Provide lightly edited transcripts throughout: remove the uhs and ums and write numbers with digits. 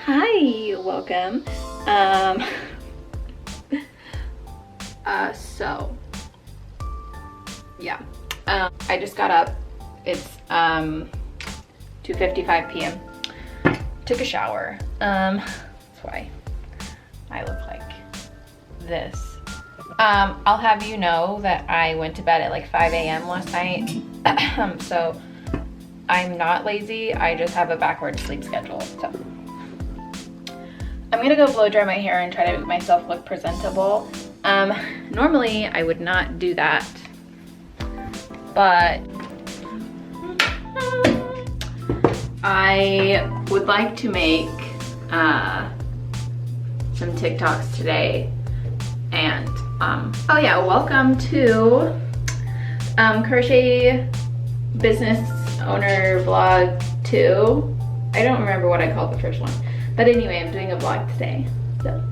Hi, welcome. Yeah. I just got up. It's 2:55 p.m. Took a shower. That's why I look like this. I'll have you know that I went to bed at like 5 a.m. last night. So I'm not lazy, I just have a backward sleep schedule. So I'm gonna go blow dry my hair and try to make myself look presentable. Normally I would not do that, but I would like to make some TikToks today. And oh yeah, welcome to Crochet Business Owner Vlog 2. I don't remember what I called the first one, but anyway, I'm doing a vlog today. So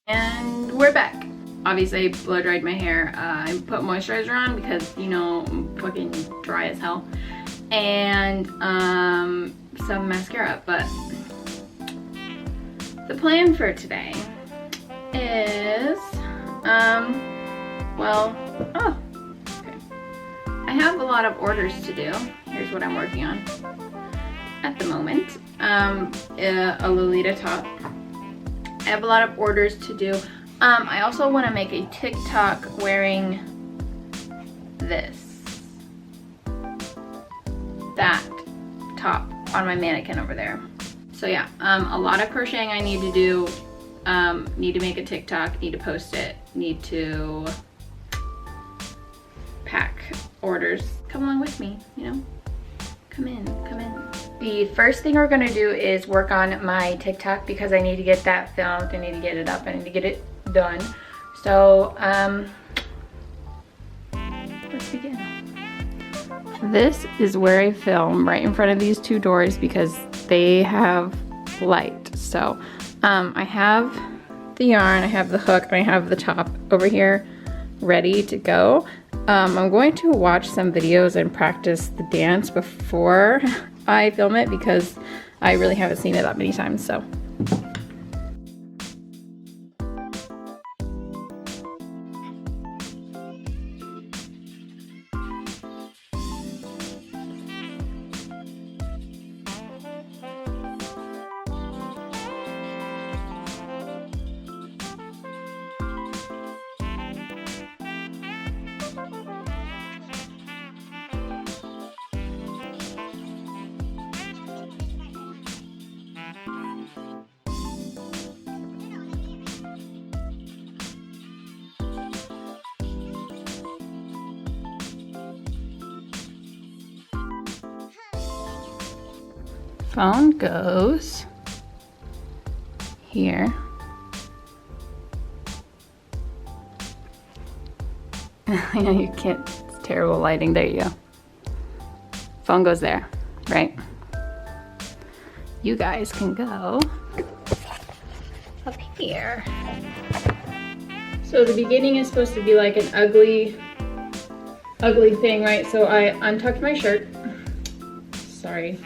and we're back. Obviously I blow dried my hair. I put moisturizer on because, you know, I'm fucking dry as hell. And some mascara, but the plan for today is, okay. I have a lot of orders to do. Here's what I'm working on at the moment. A Lolita top. I have a lot of orders to do. I also want to make a TikTok wearing that top on my mannequin over there. So yeah, a lot of crocheting I need to do. Need to make a TikTok, need to post it, need to pack orders. Come along with me, you know? Come in, come in. The first thing we're gonna do is work on my TikTok because I need to get that filmed. I need to get it up. I need to get it done. So, let's begin. This is where I film, right in front of these two doors because they have light. So, I have the yarn, I have the hook, and I have the top over here ready to go. I'm going to watch some videos and practice the dance before I film it because I really haven't seen it that many times, so. Phone goes here. I know you can't, it's terrible lighting. There you go. Phone goes there, right? You guys can go up here. So the beginning is supposed to be like an ugly thing, right? So I untucked my shirt. Sorry.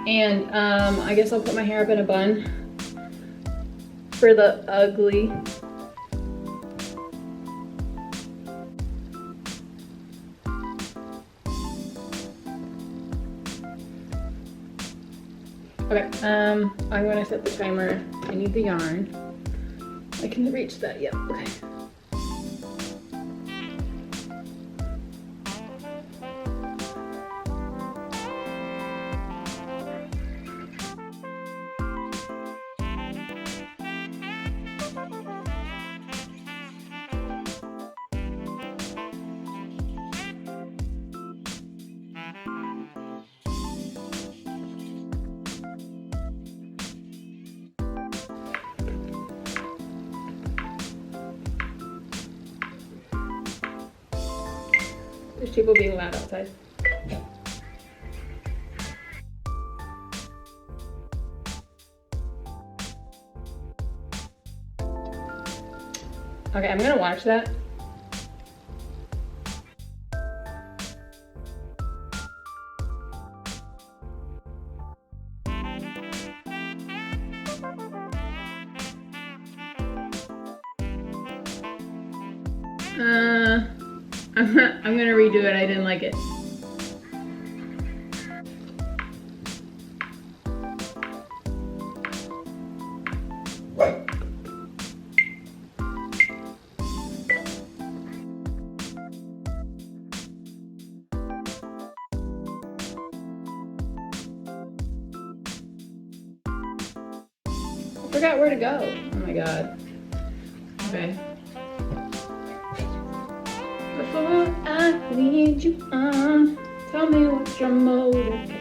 And I guess I'll put my hair up in a bun for the ugly. Okay, I'm gonna set the timer. I need the yarn. I can reach that, yep, okay. There's people being loud outside. Okay, I'm gonna watch that. I'm gonna redo it. I didn't like it. I forgot where to go. Oh my god. Okay. Before I lead you on, tell me what your motive is.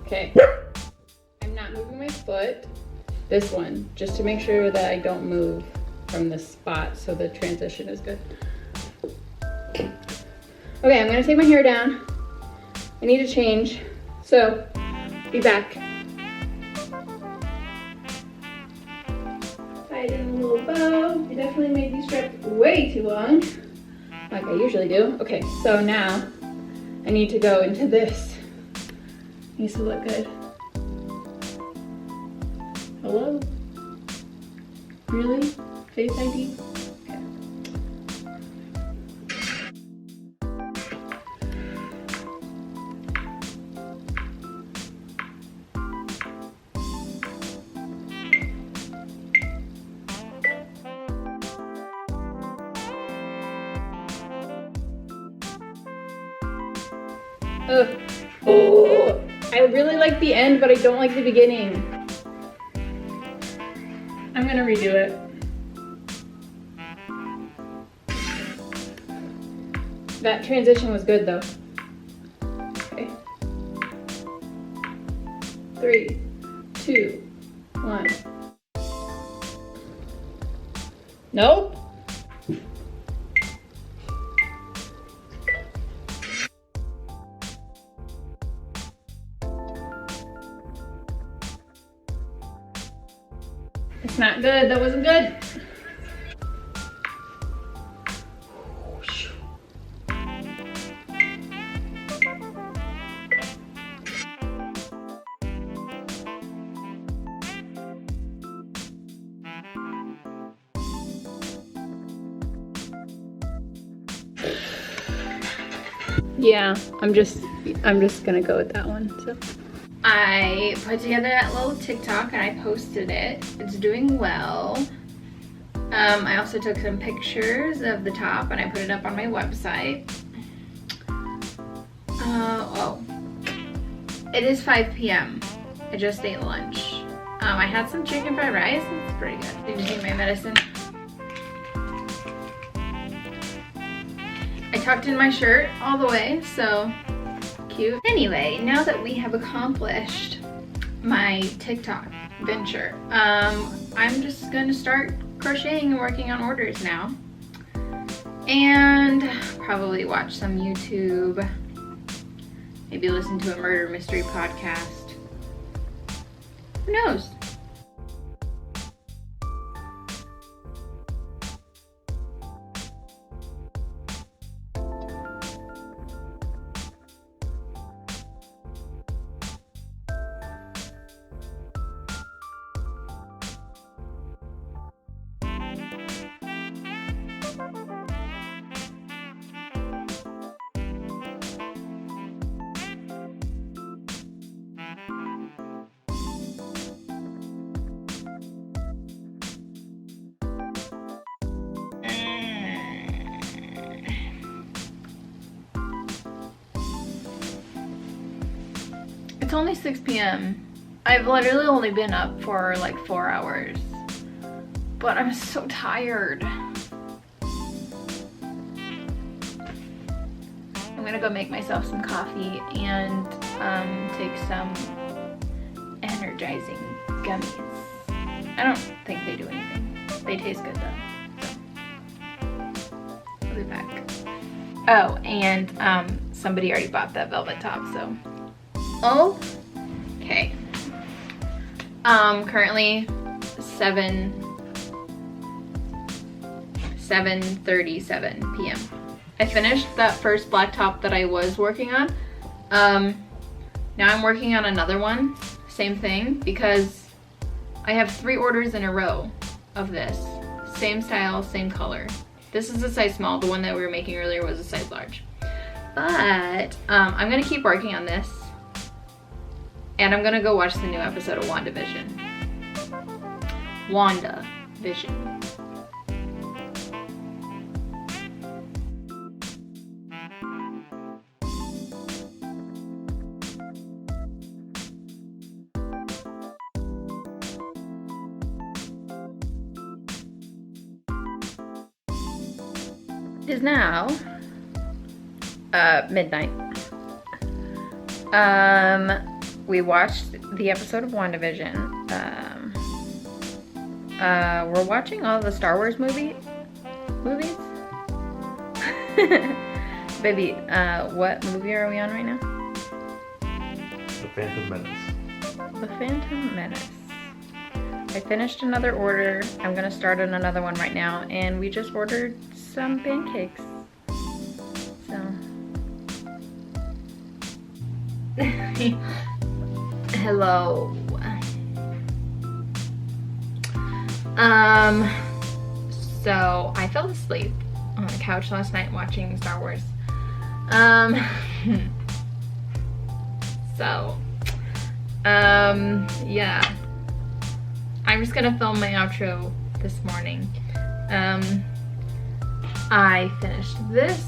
Okay, I'm not moving my foot, this one, just to make sure that I don't move from this spot so the transition is good. Okay, I'm gonna take my hair down. I need to change, so be back. Tied in a little bow. I definitely made these straps way too long, like I usually do. Okay, so now I need to go into this. Needs to look good. Hello? Really? Face ID? Okay. Ugh. Oh, I really like the end, but I don't like the beginning. I'm gonna redo it. That transition was good though. Okay. 3, 2, 1. Nope. It's not good. That wasn't good. Yeah, I'm just gonna go with that one. So I put together that little TikTok and I posted it. It's doing well. I also took some pictures of the top and I put it up on my website. Oh, it is 5 p.m. I just ate lunch. I had some chicken fried rice. It's pretty good. Did you take my medicine? I tucked in my shirt all the way, so cute. Anyway, now that we have accomplished my TikTok venture, I'm just gonna start crocheting and working on orders now. And probably watch some YouTube. Maybe listen to a murder mystery podcast. Who knows? It's only 6 p.m. I've literally only been up for like 4 hours, but I'm so tired. I'm gonna go make myself some coffee and take some energizing gummies. I don't think they do anything. They taste good though. So I'll be back. Oh, and somebody already bought that velvet top, so. Oh, okay. Currently 7:37 p.m. I finished that first black top that I was working on. Now I'm working on another one, same thing, because I have 3 orders in a row of this. Same style, same color. This is a size small, the one that we were making earlier was a size large. But I'm gonna keep working on this, and I'm gonna go watch the new episode of WandaVision. WandaVision. It is now midnight. We watched the episode of WandaVision. We're watching all the Star Wars movies. Baby, what movie are we on right now? The Phantom Menace. The Phantom Menace. I finished another order. I'm gonna start on another one right now, and we just ordered some pancakes. So hello. So I fell asleep on the couch last night watching Star Wars. Yeah. I'm just gonna film my outro this morning. I finished this,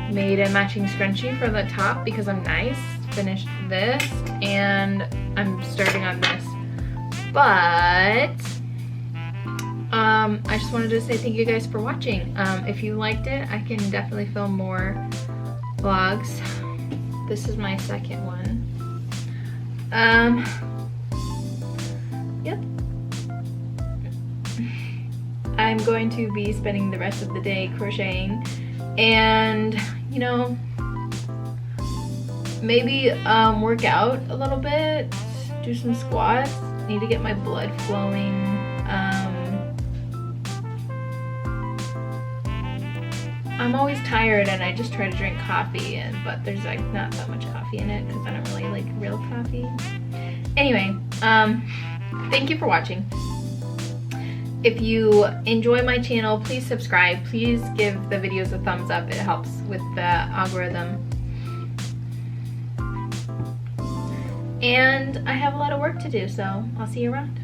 made a matching scrunchie for the top because I'm nice, finished this, and I'm starting on this. But I just wanted to say thank you guys for watching. If you liked it, I can definitely film more vlogs. This is my second one. Yep. I'm going to be spending the rest of the day crocheting and, you know, maybe work out a little bit, do some squats. Need to get my blood flowing. I'm always tired and I just try to drink coffee, but there's like not that much coffee in it because I don't really like real coffee. Anyway, thank you for watching. If you enjoy my channel, please subscribe. Please give the videos a thumbs up. It helps with the algorithm. And I have a lot of work to do, so I'll see you around.